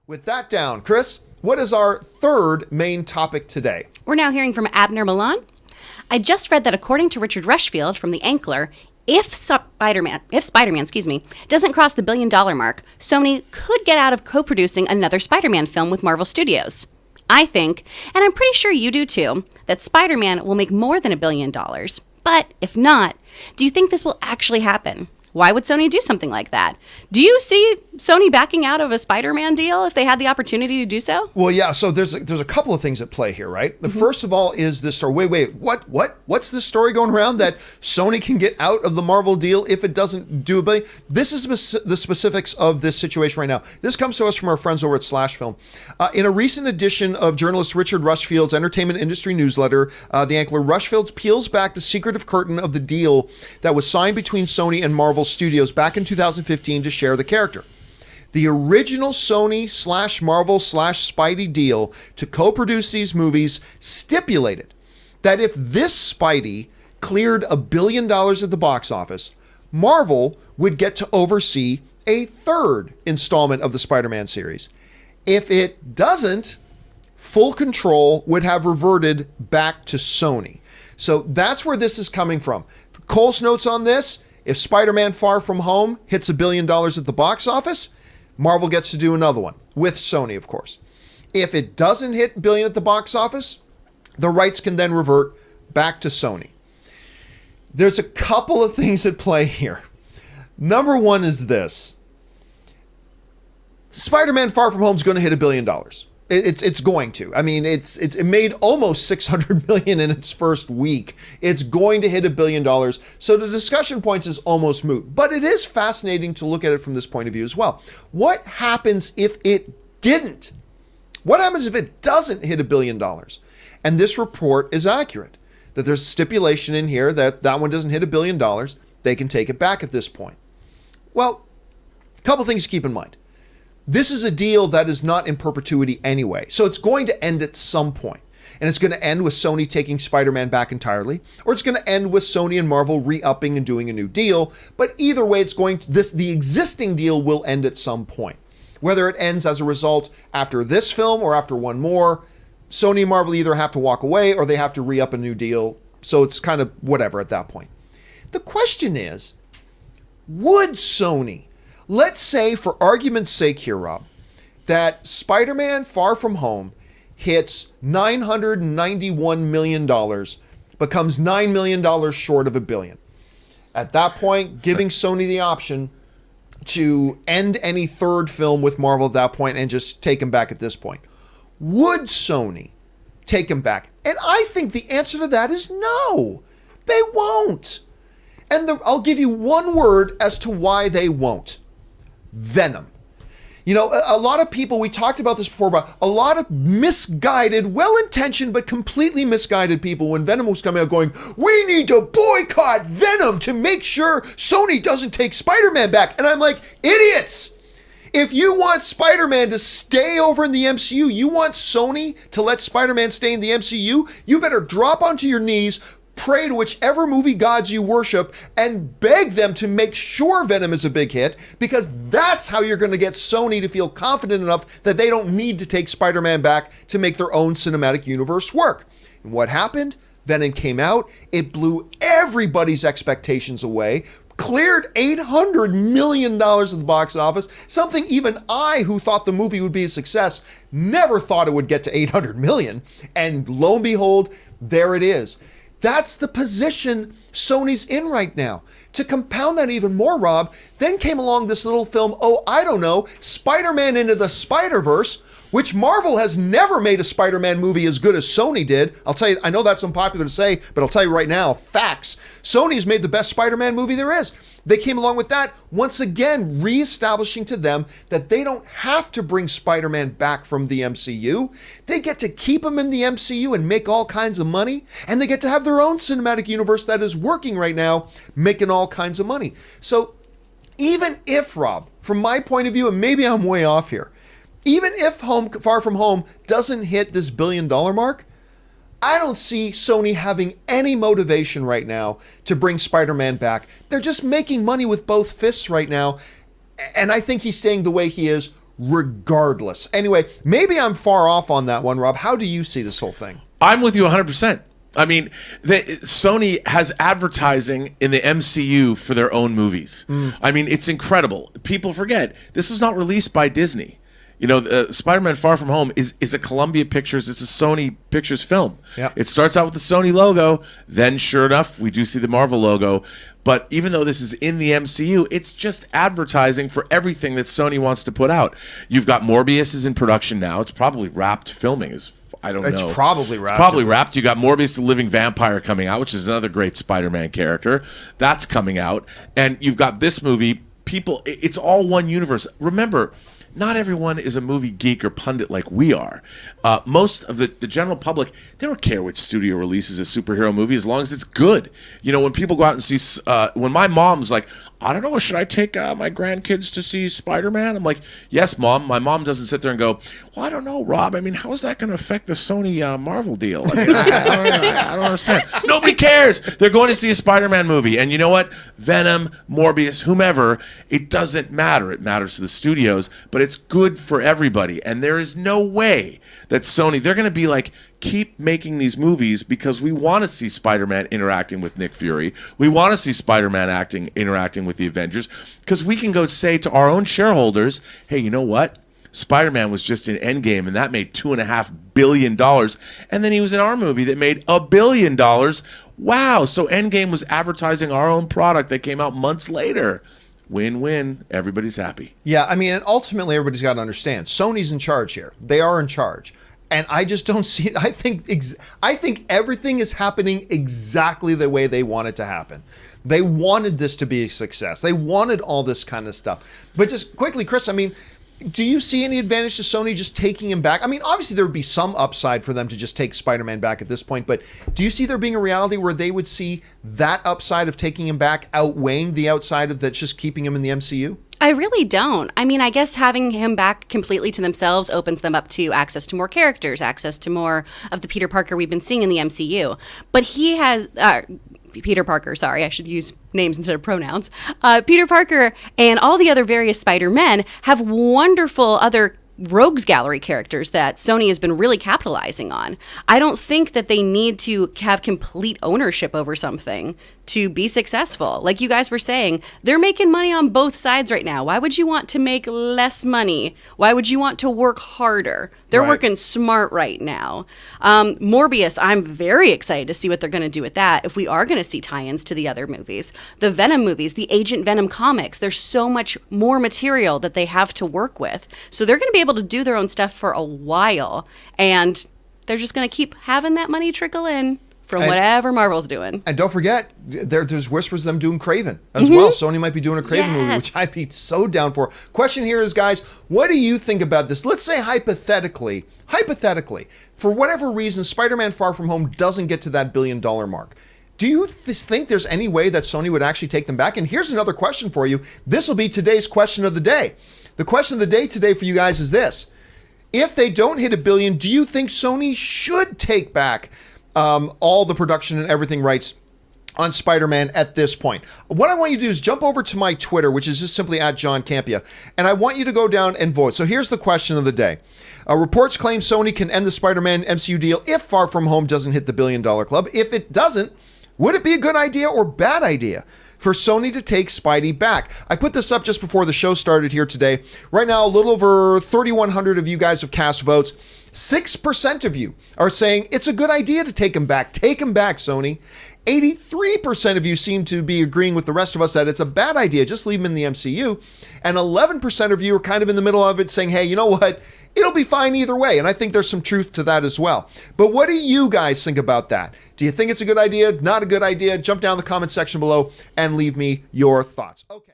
With that down, Chris, what is our third main topic today? We're now hearing from Abner Millán. I just read that according to Richard Rushfield from The Ankler, if Spiderman, doesn't cross the $1 billion mark, Sony could get out of co-producing another Spider-Man film with Marvel Studios. I think, and I'm pretty sure you do too, that Spider-Man will make more than $1 billion. But if not, do you think this will actually happen? Why would Sony do something like that? Do you see Sony backing out of a Spider-Man deal if they had the opportunity to do so? Well, yeah, so there's a couple of things at play here, right? The first of all is this story. Wait, what's this story going around that Sony can get out of the Marvel deal if it doesn't do $1 billion? This is the specifics of this situation right now. This comes to us from our friends over at Slash Film. In a recent edition of journalist Richard Rushfield's entertainment industry newsletter, The Ankler, Rushfield peels back the secretive curtain of the deal that was signed between Sony and Marvel Studios back in 2015 to share the character. The original Sony/Marvel/Spidey deal to co-produce these movies stipulated that if this Spidey cleared $1 billion at the box office, Marvel would get to oversee a third installment of the Spider-Man series. If it doesn't, full control would have reverted back to Sony. So that's where this is coming from. Cole's notes on this: if Spider-Man Far From Home hits $1 billion at the box office, Marvel gets to do another one, with Sony, of course. If it doesn't hit $1 billion at the box office, the rights can then revert back to Sony. There's a couple of things at play here. Number one is this. Spider-Man Far From Home is going to hit $1 billion. It's going to. I mean, it made almost $600 million in its first week. It's going to hit $1 billion. So the discussion points is almost moot. But it is fascinating to look at it from this point of view as well. What happens if it didn't? What happens if it doesn't hit $1 billion? And this report is accurate, that there's stipulation in here that one doesn't hit $1 billion. They can take it back at this point. Well, a couple things to keep in mind. This is a deal that is not in perpetuity anyway, so it's going to end at some point. And it's going to end with Sony taking Spider-Man back entirely, or it's going to end with Sony and Marvel re-upping and doing a new deal. But either way, the existing deal will end at some point. Whether it ends as a result after this film or after one more, Sony and Marvel either have to walk away or they have to re-up a new deal. So it's kind of whatever at that point. The question is, would Sony... Let's say, for argument's sake here, Rob, that Spider-Man Far From Home hits $991 million, becomes $9 million short of $1 billion. At that point, giving Sony the option to end any third film with Marvel at that point and just take him back at this point. Would Sony take him back? And I think the answer to that is no. They won't. And I'll give you one word as to why they won't. Venom. You know, a lot of people, we talked about this before, but a lot of misguided, well-intentioned, but completely misguided people when Venom was coming out going, we need to boycott Venom to make sure Sony doesn't take Spider-Man back. And I'm like, idiots! If you want Spider-Man to stay over in the MCU, you want Sony to let Spider-Man stay in the MCU, you better drop onto your knees, pray to whichever movie gods you worship, and beg them to make sure Venom is a big hit, because that's how you're going to get Sony to feel confident enough that they don't need to take Spider-Man back to make their own cinematic universe work. And what happened? Venom came out, it blew everybody's expectations away, cleared $800 million at the box office, something even I, who thought the movie would be a success, never thought it would get to $800 million. And lo and behold, there it is. That's the position Sony's in right now. To compound that even more, Rob, then came along this little film, Spider-Man Into the Spider-Verse, which Marvel has never made a Spider-Man movie as good as Sony did. I'll tell you, I know that's unpopular to say, but I'll tell you right now, facts. Sony's made the best Spider-Man movie there is. They came along with that, once again, reestablishing to them that they don't have to bring Spider-Man back from the MCU. They get to keep him in the MCU and make all kinds of money, and they get to have their own cinematic universe that is working right now, making all kinds of money. So even if, Rob, from my point of view, and maybe I'm way off here, even if Far From Home doesn't hit this $1 billion mark, I don't see Sony having any motivation right now to bring Spider-Man back. They're just making money with both fists right now. And I think he's staying the way he is regardless. Anyway, maybe I'm far off on that one, Rob. How do you see this whole thing? I'm with you 100%. I mean, Sony has advertising in the MCU for their own movies. I mean, it's incredible. People forget, this was not released by Disney. You know, Spider-Man Far From Home is a Columbia Pictures, it's a Sony Pictures film. Yep. It starts out with the Sony logo, then sure enough, we do see the Marvel logo. But even though this is in the MCU, it's just advertising for everything that Sony wants to put out. You've got Morbius is in production now. It's probably wrapped filming. I don't know. It's probably wrapped. It's probably wrapped. You got Morbius the Living Vampire coming out, which is another great Spider-Man character. That's coming out. And you've got this movie. People, it's all one universe. Remember, not everyone is a movie geek or pundit like we are. Most of the general public, they don't care which studio releases a superhero movie as long as it's good. You know, when people go out and see, when my mom's like, I don't know, should I take my grandkids to see Spider-Man? I'm like, yes, Mom. My mom doesn't sit there and go, well, I don't know, Rob. I mean, how is that going to affect the Sony Marvel deal? I mean, I don't understand. Nobody cares. They're going to see a Spider-Man movie. And you know what? Venom, Morbius, whomever, it doesn't matter. It matters to the studios, but it's good for everybody. And there is no way that Sony, they're going to be like, keep making these movies because we want to see Spider-Man interacting with Nick Fury. We want to see Spider-Man interacting with the Avengers because we can go say to our own shareholders, hey, you know what? Spider-Man was just in Endgame and that made $2.5 billion. And then he was in our movie that made $1 billion. Wow. So Endgame was advertising our own product that came out months later. Win-win. Everybody's happy. Yeah, I mean, and ultimately everybody's got to understand, Sony's in charge here. They are in charge. And I just don't see, I think everything is happening exactly the way they want it to happen. They wanted this to be a success. They wanted all this kind of stuff. But just quickly, Chris, I mean, do you see any advantage to Sony just taking him back? I mean, obviously there would be some upside for them to just take Spider-Man back at this point, but do you see there being a reality where they would see that upside of taking him back outweighing the outside of that's just keeping him in the MCU? I really don't. I mean, I guess having him back completely to themselves opens them up to access to more characters, access to more of the Peter Parker we've been seeing in the MCU. But he has... Peter Parker, sorry, I should use names instead of pronouns. Peter Parker and all the other various Spider-Men have wonderful other rogues gallery characters that Sony has been really capitalizing on. I don't think that they need to have complete ownership over something to be successful. Like you guys were saying, they're making money on both sides right now. Why would you want to make less money? Why would you want to work harder? They're working smart right now. Morbius, I'm very excited to see what they're going to do with that. If we are going to see tie-ins to the other movies, the Venom movies, the Agent Venom comics, there's so much more material that they have to work with. So they're going to be able to do their own stuff for a while, and they're just going to keep having that money trickle in from whatever Marvel's doing. And don't forget, there's whispers of them doing Kraven as well. Sony might be doing a Kraven movie, which I'd be so down for. Question here is, guys, what do you think about this? Let's say hypothetically, for whatever reason, Spider-Man Far From Home doesn't get to that $1 billion mark. Do you think there's any way that Sony would actually take them back? And here's another question for you. This will be today's question of the day. The question of the day today for you guys is this. If they don't hit $1 billion, do you think Sony should take back all the production and everything rights on Spider-Man at this point? What I want you to do is jump over to my Twitter, which is just simply at John Campea, and I want you to go down and vote. So here's the question of the day. Reports claim Sony can end the Spider-Man MCU deal if Far From Home doesn't hit the $1 billion club. If it doesn't, would it be a good idea or bad idea for Sony to take Spidey back? I put this up just before the show started here today. Right now, a little over 3,100 of you guys have cast votes. 6% of you are saying it's a good idea to take him back. Take him back, Sony. 83% of you seem to be agreeing with the rest of us that it's a bad idea. Just leave him in the MCU. And 11% of you are kind of in the middle of it saying, hey, you know what? It'll be fine either way. And I think there's some truth to that as well. But what do you guys think about that? Do you think it's a good idea? Not a good idea? Jump down in the comment section below and leave me your thoughts. Okay.